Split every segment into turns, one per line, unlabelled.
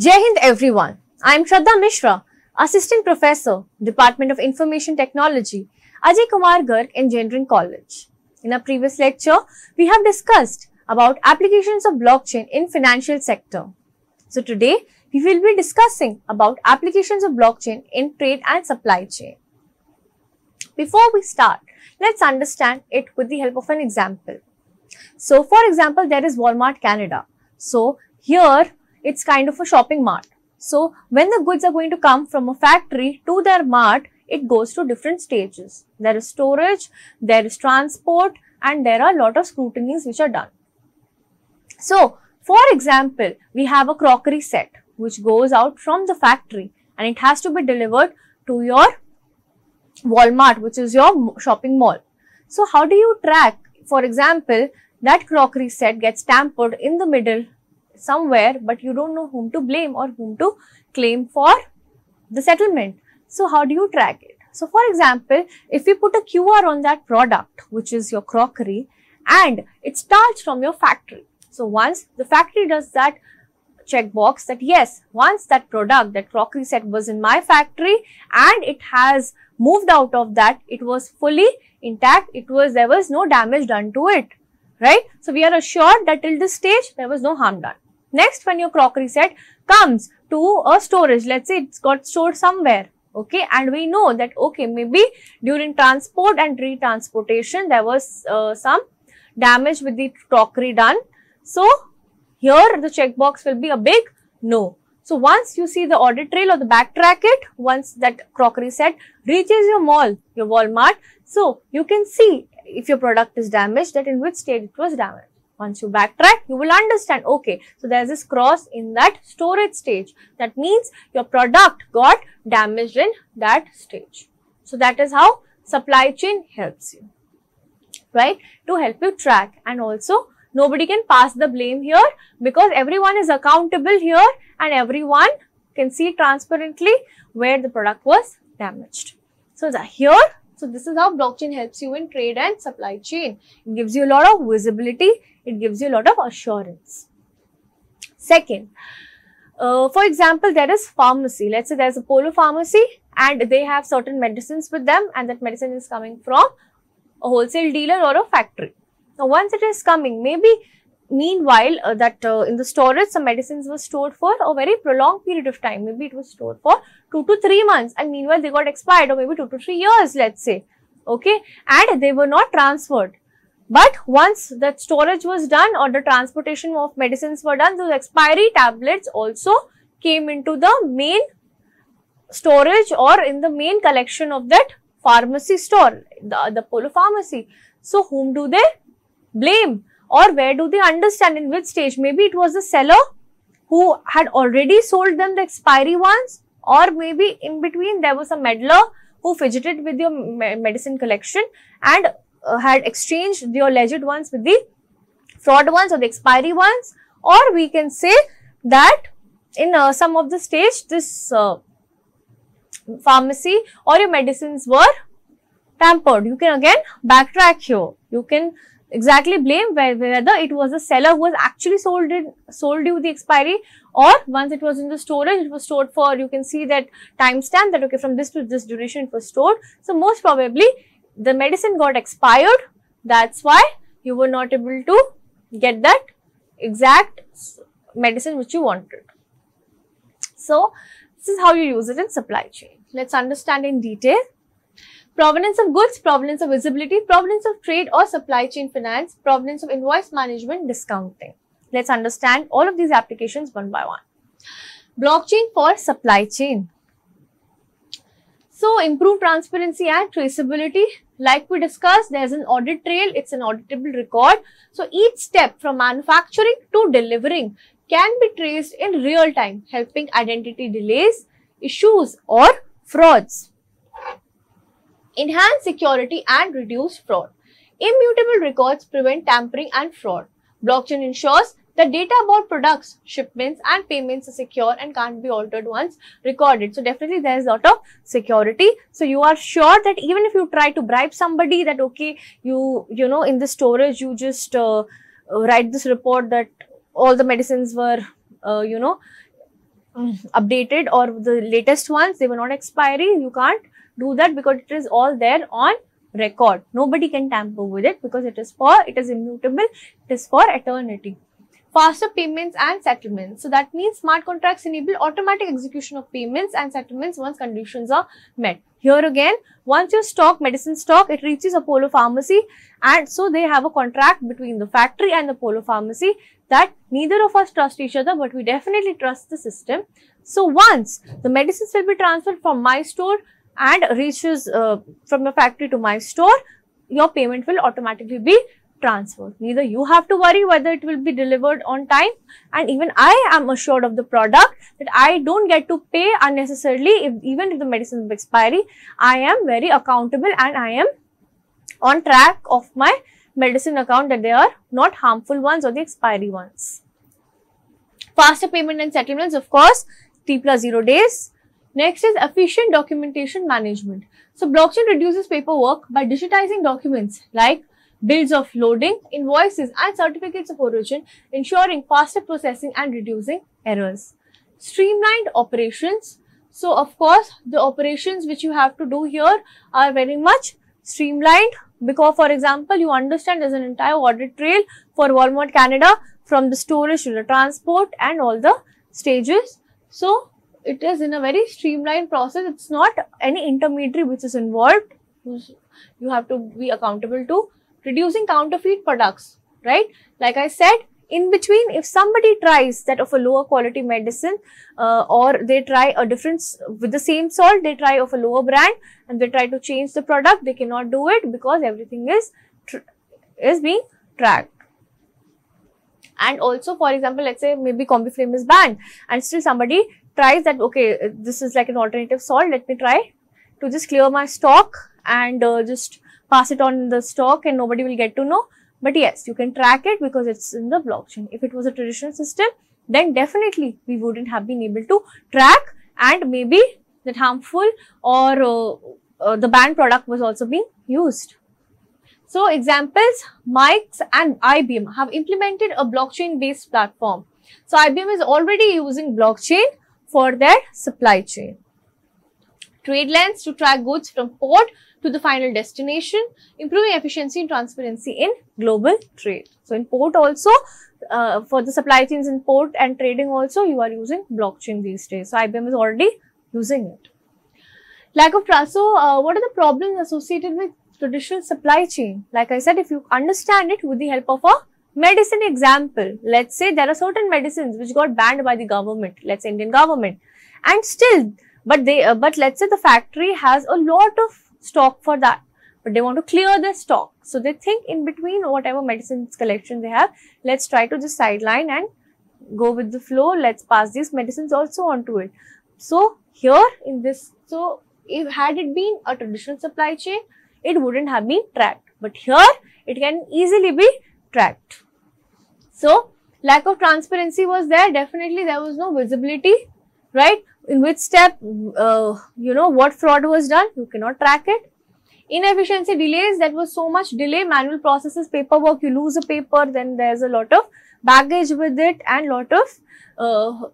Jai Hind everyone. I am Shraddha Mishra, Assistant Professor, Department of Information Technology, Ajay Kumar Garg Engineering College. In our previous lecture, we have discussed about applications of blockchain in financial sector. So today, we will be discussing about applications of blockchain in trade and supply chain. Before we start, let's understand it with the help of an example. So for example, there is Walmart Canada. So here, it's kind of a shopping mart. So when the goods are going to come from a factory to their mart, it goes to different stages. There is storage, there is transport, and there are a lot of scrutinies which are done. So for example, we have a crockery set which goes out from the factory and it has to be delivered to your Walmart, which is your shopping mall. So how do you track, for example, that crockery set gets tampered in the middle somewhere, but you don't know whom to blame or whom to claim for the settlement. So how do you track it? So for example, if you put a QR on that product, which is your crockery, and it starts from your factory. So once the factory does that checkbox that yes, once that product, that crockery set was in my factory and it has moved out of that, it was fully intact, there was no damage done to it, right? So we are assured that till this stage, there was no harm done. Next, when your crockery set comes to a storage, let's say it's got stored somewhere, okay, and we know that, okay, maybe during transport and retransportation, there was some damage with the crockery done. So here the checkbox will be a big no. So once you see the audit trail or the backtrack it, once that crockery set reaches your mall, your Walmart, so you can see if your product is damaged, that in which state it was damaged. Once you backtrack, you will understand, okay, so there is this cross in that storage stage. That means your product got damaged in that stage. So that is how supply chain helps you, right, to help you track. And also, nobody can pass the blame here because everyone is accountable here and everyone can see transparently where the product was damaged. So So this is how blockchain helps you in trade and supply chain. It gives you a lot of visibility. It gives you a lot of assurance. Second, for example, there is pharmacy. Let's say there is a Polo pharmacy and they have certain medicines with them and that medicine is coming from a wholesale dealer or a factory. Now, once it is coming, maybe meanwhile in the storage, some medicines were stored for a very prolonged period of time. Maybe it was stored for 2 to 3 months and meanwhile they got expired, or maybe 2 to 3 years, let's say, okay, and they were not transferred. But once that storage was done or the transportation of medicines were done, those expiry tablets also came into the main storage or in the main collection of that pharmacy store, the Polo pharmacy. So whom do they blame, or where do they understand in which stage? Maybe it was the seller who had already sold them the expiry ones, or maybe in between there was a meddler who fidgeted with your medicine collection and had exchanged the alleged ones with the fraud ones or the expiry ones, or we can say that in some of the stage this pharmacy or your medicines were tampered. You can again backtrack here. You can exactly blame whether it was the seller who was actually sold you the expiry, or once it was in the storage, it was stored for, you can see that timestamp that okay, from this to this duration it was stored. So most probably the medicine got expired. That's why you were not able to get that exact medicine which you wanted. So this is how you use it in supply chain. Let's understand in detail. Provenance of goods, provenance of visibility, provenance of trade or supply chain finance, provenance of invoice management, discounting. Let's understand all of these applications one by one. Blockchain for supply chain. So, improve transparency and traceability. Like we discussed, there's an audit trail, it's an auditable record. So, each step from manufacturing to delivering can be traced in real time, helping identity delays, issues or frauds. Enhance security and reduce fraud. Immutable records prevent tampering and fraud. Blockchain ensures that data about products, shipments and payments are secure and can't be altered once recorded. So definitely there is a lot of security. So you are sure that even if you try to bribe somebody that okay, you know in the storage you just write this report that all the medicines were updated, or the latest ones, they were not expiry. You can't do that because it is all there on record. Nobody can tamper with it because it is immutable, it is for eternity. Faster payments and settlements. So that means smart contracts enable automatic execution of payments and settlements once conditions are met. Here again, once your medicine stock, it reaches Apollo Pharmacy, and so they have a contract between the factory and the Apollo Pharmacy that neither of us trust each other, but we definitely trust the system. So once the medicines will be transferred from my store and reaches from the factory to my store, your payment will automatically be transferred. Neither you have to worry whether it will be delivered on time, and even I am assured of the product that I don't get to pay unnecessarily even if the medicine is expiry. I am very accountable and I am on track of my medicine account that they are not harmful ones or the expiry ones. Faster payment and settlements, of course, T+0 days. Next is efficient documentation management. So blockchain reduces paperwork by digitizing documents like bills of loading, invoices and certificates of origin, ensuring faster processing and reducing errors. Streamlined operations. So of course, the operations which you have to do here are very much streamlined because, for example, you understand there's an entire audit trail for Walmart Canada from the storage to the transport and all the stages. So it is in a very streamlined process. It's not any intermediary which is involved. You have to be accountable to. Reducing counterfeit products, right? Like I said, in between, if somebody tries that of a lower quality medicine or they try a difference with the same salt, they try of a lower brand and they try to change the product, they cannot do it because everything is being tracked. And also, for example, let's say maybe Combiflame is banned and still somebody tries that, okay, this is like an alternative salt, let me try to just clear my stock and just pass it on the stock and nobody will get to know. But yes, you can track it because it's in the blockchain. If it was a traditional system, then definitely we wouldn't have been able to track, and maybe that harmful or the banned product was also being used. So examples, Mike's and IBM have implemented a blockchain based platform. So IBM is already using blockchain for their supply chain. TradeLens to track goods from port to the final destination, improving efficiency and transparency in global trade. So in port also, for the supply chains in port and trading also, you are using blockchain these days. So IBM is already using it. Lack of trust. So what are the problems associated with traditional supply chain? Like I said, if you understand it with the help of a medicine example, let's say there are certain medicines which got banned by the government, let's say Indian government, and still, but let's say the factory has a lot of stock for that, but they want to clear their stock. So they think in between whatever medicines collection they have, let's try to just sideline and go with the flow. Let's pass these medicines also onto it. So here in this, so if had it been a traditional supply chain, it wouldn't have been tracked, but here it can easily be tracked. So lack of transparency was there. Definitely there was no visibility, right? In which step, what fraud was done, you cannot track it. Inefficiency, delays, that was so much delay, manual processes, paperwork, you lose a paper, then there's a lot of baggage with it and lot of,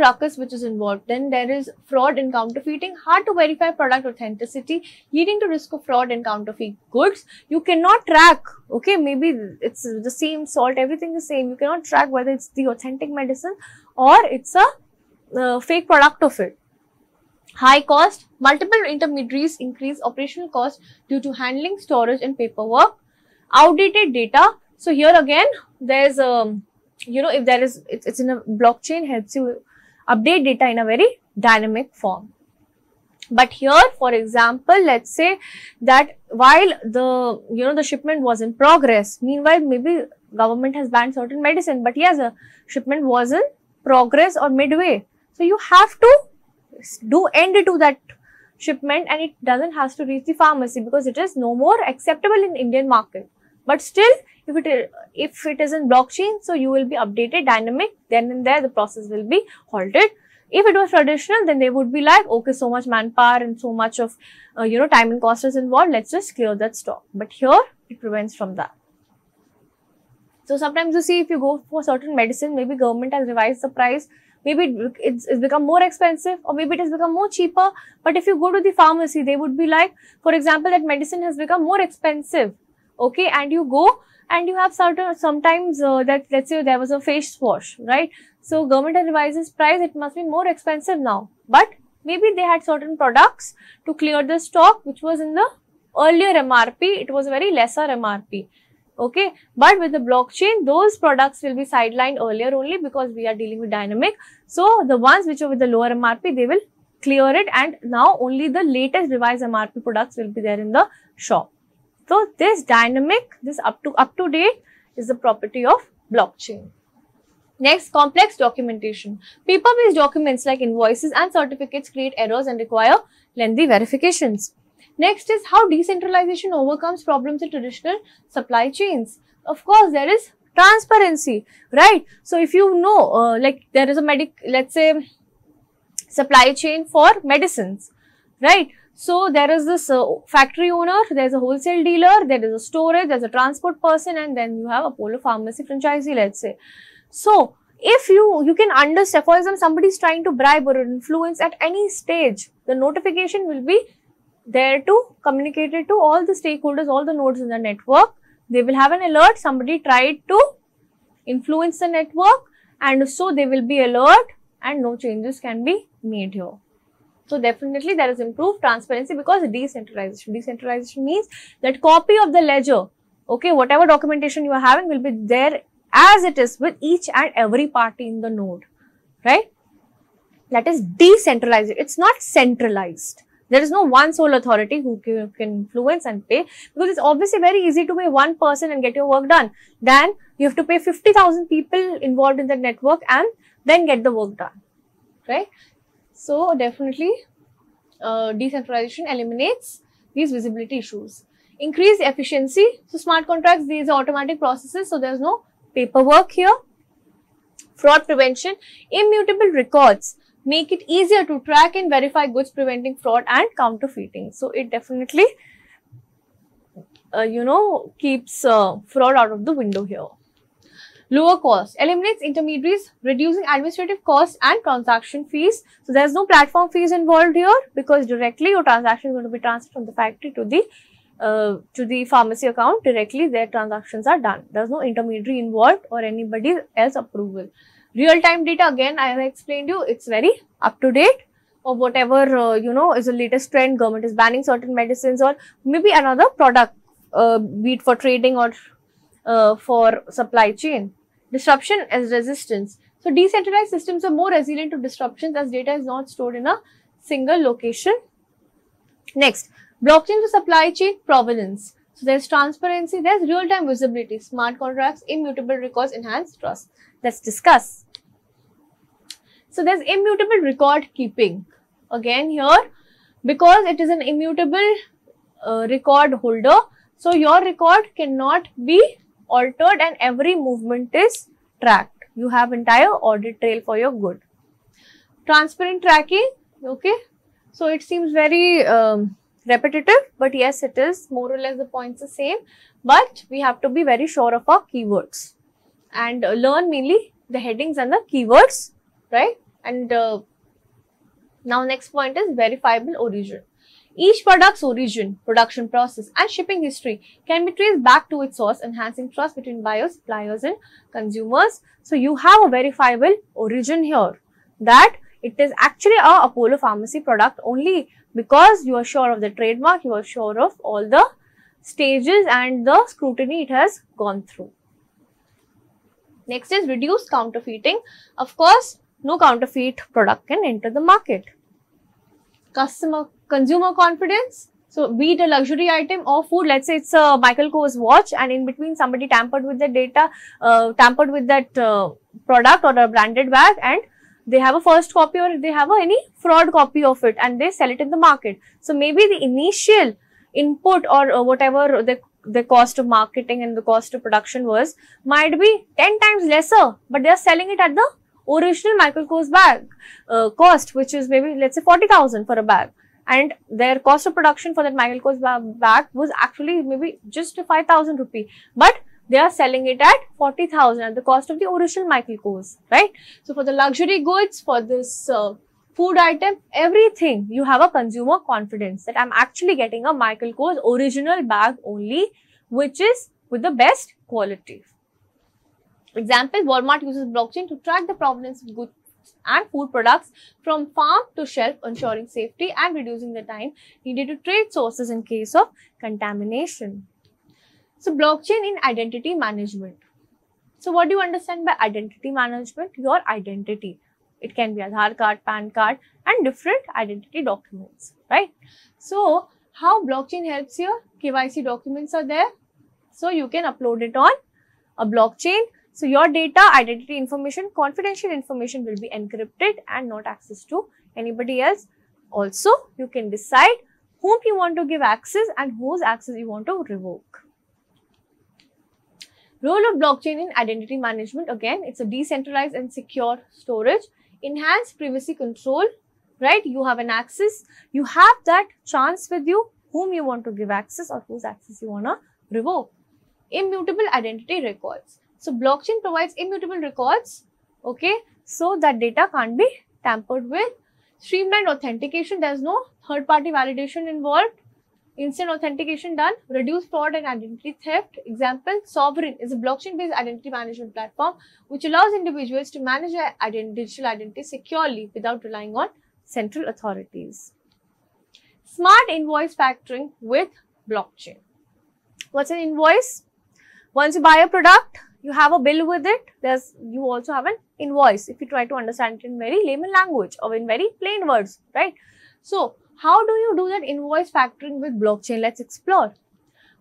ruckus which is involved. Then there is fraud and counterfeiting, hard to verify product authenticity, leading to risk of fraud and counterfeit goods. You cannot track, okay, maybe it's the same salt, everything is same. You cannot track whether it's the authentic medicine or it's a fake product of it. High cost, multiple intermediaries increase operational cost due to handling, storage and paperwork. Outdated data. So here again, there's if there is, it's in a blockchain, helps you update data in a very dynamic form. But here, for example, let's say that while the shipment was in progress, meanwhile maybe government has banned certain medicine, but yes, a shipment was in progress or midway. So you have to do end to that shipment and it doesn't have to reach the pharmacy because it is no more acceptable in Indian market. But still, if it is in blockchain, so you will be updated, dynamic, then and there the process will be halted. If it was traditional, then they would be like, okay, so much manpower and so much of, time and cost is involved, let's just clear that stock. But here, it prevents from that. So sometimes you see if you go for certain medicine, maybe government has revised the price maybe it's become more expensive, or maybe it has become more cheaper. But if you go to the pharmacy, they would be like, for example, that medicine has become more expensive, okay, and you go and you have sometimes that, let's say there was a face wash, right? So government has revised its price, it must be more expensive now, but maybe they had certain products to clear the stock which was in the earlier MRP, it was a very lesser MRP, okay. But with the blockchain, those products will be sidelined earlier only, because we are dealing with dynamic. So the ones which are with the lower MRP, they will clear it, and now only the latest revised MRP products will be there in the shop. So this dynamic, this up to date is the property of blockchain. Next, complex documentation. Paper-based documents like invoices and certificates create errors and require lengthy verifications. Next is how decentralization overcomes problems in traditional supply chains. Of course, there is transparency, right? So if you know, like there is a let's say supply chain for medicines, right? So there is this factory owner, there is a wholesale dealer, there is a storage, there is a transport person, and then you have Apollo Pharmacy franchisee, let's say. So if you can understand, for example, somebody is trying to bribe or influence at any stage, the notification will be there to communicate it to all the stakeholders, all the nodes in the network. They will have an alert, somebody tried to influence the network, and so they will be alert and no changes can be made here. So definitely there is improved transparency because decentralization. Decentralization means that copy of the ledger, okay, whatever documentation you are having will be there as it is with each and every party in the node, right? That is decentralized. It's not centralized. There is no one sole authority who can influence and pay, because it's obviously very easy to pay one person and get your work done. Then you have to pay 50,000 people involved in the network and then get the work done, right? So definitely decentralization eliminates these visibility issues. Increase efficiency. So smart contracts, these are automatic processes, so there is no paperwork here. Fraud prevention. Immutable records make it easier to track and verify goods, preventing fraud and counterfeiting. So it definitely keeps fraud out of the window here. Lower cost. Eliminates intermediaries, reducing administrative costs and transaction fees. So there is no platform fees involved here, because directly your transaction is going to be transferred from the factory to the pharmacy account. Directly their transactions are done. There is no intermediary involved or anybody else approval. Real-time data, again I have explained you, it's very up to date, or whatever is the latest trend. Government is banning certain medicines or maybe another product, be it for trading or for supply chain. Disruption as resistance. So decentralized systems are more resilient to disruptions as data is not stored in a single location. Next, blockchain for supply chain provenance. So there's transparency, there's real-time visibility, smart contracts, immutable records, enhanced trust. Let's discuss. So there's immutable record keeping. Again here, because it is an immutable record holder, so your record cannot be altered and every movement is tracked. You have entire audit trail for your good. Transparent tracking, okay. So it seems very repetitive, but yes, it is more or less the points the same, but we have to be very sure of our keywords and learn mainly the headings and the keywords, right? And now next point is verifiable origin. Each product's origin, production process and shipping history can be traced back to its source, enhancing trust between buyers, suppliers and consumers. So you have a verifiable origin here, that it is actually a Apollo Pharmacy product only because you are sure of the trademark, you are sure of all the stages and the scrutiny it has gone through. Next is reduced counterfeiting. Of course, no counterfeit product can enter the market. Consumer confidence. So be it a luxury item or food, let's say it's a Michael Kors watch and in between somebody tampered with the data, tampered with that product or a branded bag, and they have a first copy or they have any fraud copy of it and they sell it in the market. So maybe the initial input or whatever the cost of marketing and the cost of production was might be 10 times lesser, but they are selling it at the original Michael Kors bag cost, which is maybe let's say 40,000 for a bag, and their cost of production for that Michael Kors bag was actually maybe just 5,000 rupee, but they are selling it at 40,000 at the cost of the original Michael Kors, right? So for the luxury goods, for this food item, everything, you have a consumer confidence that I'm actually getting a Michael Kors original bag only, which is with the best quality. Example, Walmart uses blockchain to track the provenance of goods and food products from farm to shelf, ensuring safety and reducing the time needed to trade sources in case of contamination. So, blockchain in identity management. So, what do you understand by identity management? Your identity. It can be Aadhaar card, PAN card and different identity documents, right? So, how blockchain helps here? KYC documents are there. So, you can upload it on a blockchain. So, your data, identity information, confidential information will be encrypted and not access to anybody else. Also, you can decide whom you want to give access and whose access you want to revoke. Role of blockchain in identity management, again, it's a decentralized and secure storage, enhanced privacy control, right? You have an access, you have that chance with you, whom you want to give access or whose access you want to revoke. Immutable identity records. So, blockchain provides immutable records, okay, so that data can't be tampered with. Streamlined authentication, there is no third-party validation involved. Instant authentication done, reduce fraud and identity theft. Example, Sovereign is a blockchain-based identity management platform which allows individuals to manage their digital identity securely without relying on central authorities. Smart invoice factoring with blockchain. What's an invoice? Once you buy a product, you have a bill with it. You also have an invoice if you try to understand it in very layman language or in very plain words, right? So, how do you do that invoice factoring with blockchain? Let's explore.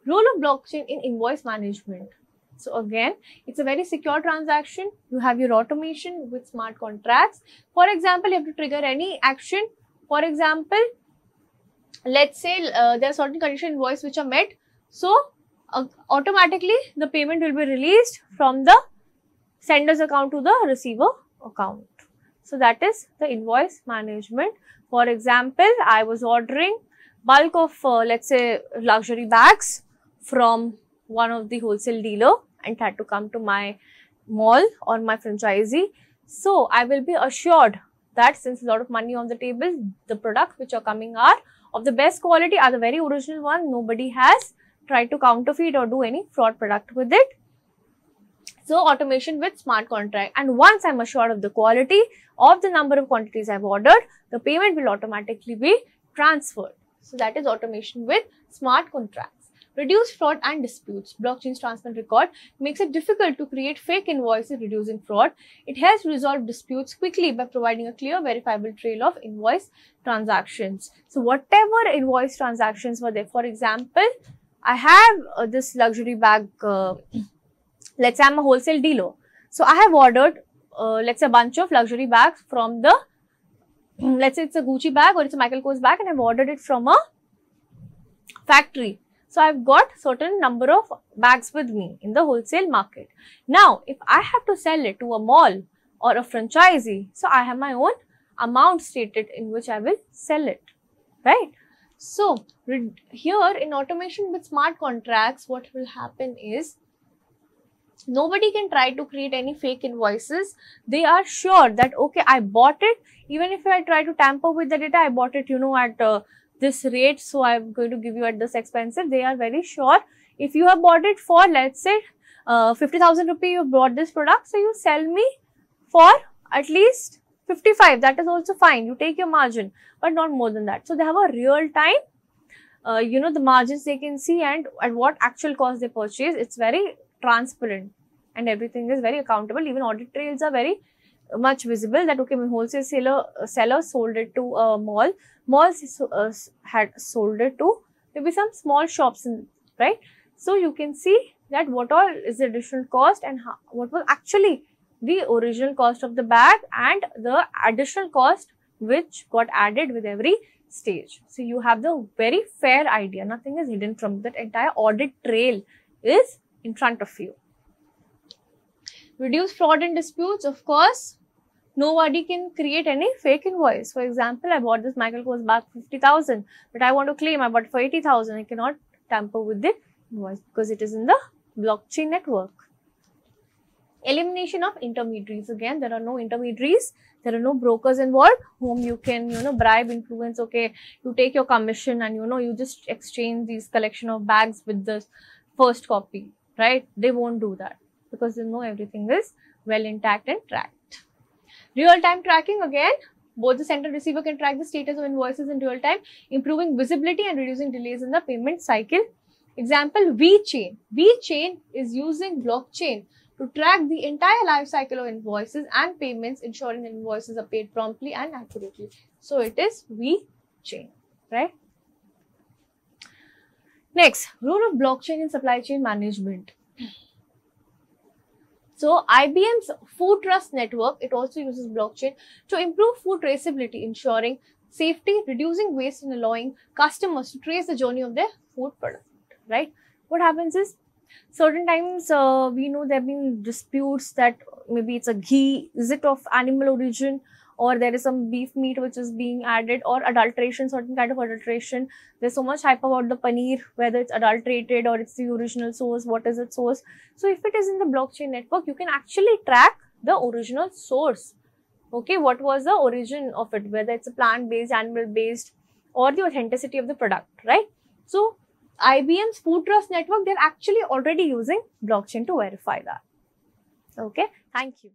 Role of blockchain in invoice management. So, again, it's a very secure transaction. You have your automation with smart contracts. For example, you have to trigger any action. For example, let's say there are certain condition invoice which are met. So, automatically the payment will be released from the sender's account to the receiver account. So, that is the invoice management. For example, I was ordering bulk of let's say luxury bags from one of the wholesale dealer and it had to come to my mall or my franchisee. So, I will be assured that since a lot of money on the table, the products which are coming are of the best quality, are the very original one. Nobody has tried to counterfeit or do any fraud product with it. So, automation with smart contract, and once I am assured of the quality of the number of quantities I have ordered, the payment will automatically be transferred. So, that is automation with smart contracts. Reduce fraud and disputes. Blockchain's transparent record makes it difficult to create fake invoices, reducing fraud. It helps resolve disputes quickly by providing a clear verifiable trail of invoice transactions. So, whatever invoice transactions were there, for example, I have this luxury bag, let's say I'm a wholesale dealer. So, I have ordered, let's say a bunch of luxury bags from the, let's say it's a Gucci bag or it's a Michael Kors bag and I've ordered it from a factory. So, I've got certain number of bags with me in the wholesale market. Now, if I have to sell it to a mall or a franchisee, so I have my own amount stated in which I will sell it, right? So, here in automation with smart contracts, what will happen is, nobody can try to create any fake invoices. They are sure that, okay, I bought it. Even if I try to tamper with the data, I bought it, you know, at this rate. So, I am going to give you at this expensive. They are very sure. If you have bought it for, let's say, 50,000 rupees, you bought this product. So, you sell me for at least 55. That is also fine. You take your margin, but not more than that. So, they have a real time, you know, the margins they can see and at what actual cost they purchase. It's very transparent and everything is very accountable. Even audit trails are very much visible that, okay, my wholesale seller sold it to a mall. Malls had sold it to maybe some small shops, right? So, you can see that what all is the additional cost and what was actually the original cost of the bag and the additional cost which got added with every stage. So, you have the very fair idea. Nothing is hidden from that. Entire audit trail is in front of you. Reduce fraud and disputes. Of course, nobody can create any fake invoice. For example, I bought this Michael Kors bag 50,000, but I want to claim I bought it for 80,000. I cannot tamper with the invoice because it is in the blockchain network. Elimination of intermediaries. Again, there are no intermediaries. There are no brokers involved whom you can, bribe, influence. Okay, you take your commission and, you just exchange these collection of bags with the first copy, right? They won't do that because they know everything is well intact and tracked. Real-time tracking. Again, both the sender and receiver can track the status of invoices in real time, improving visibility and reducing delays in the payment cycle. Example, VeChain. VeChain is using blockchain to track the entire life cycle of invoices and payments, ensuring that invoices are paid promptly and accurately. So it is VeChain, right? Next, role of blockchain in supply chain management. So IBM's Food Trust Network, it also uses blockchain to improve food traceability, ensuring safety, reducing waste and allowing customers to trace the journey of their food product, right? What happens is, certain times we know there have been disputes that maybe it's a ghee, is it of animal origin, or there is some beef meat which is being added, or adulteration, certain kind of adulteration. There's so much hype about the paneer, whether it's adulterated or it's the original source, what is its source. So if it is in the blockchain network, you can actually track the original source. Okay, what was the origin of it, whether it's a plant-based, animal-based, or the authenticity of the product, right? So IBM's Food Trust Network, they're actually already using blockchain to verify that. Okay, thank you.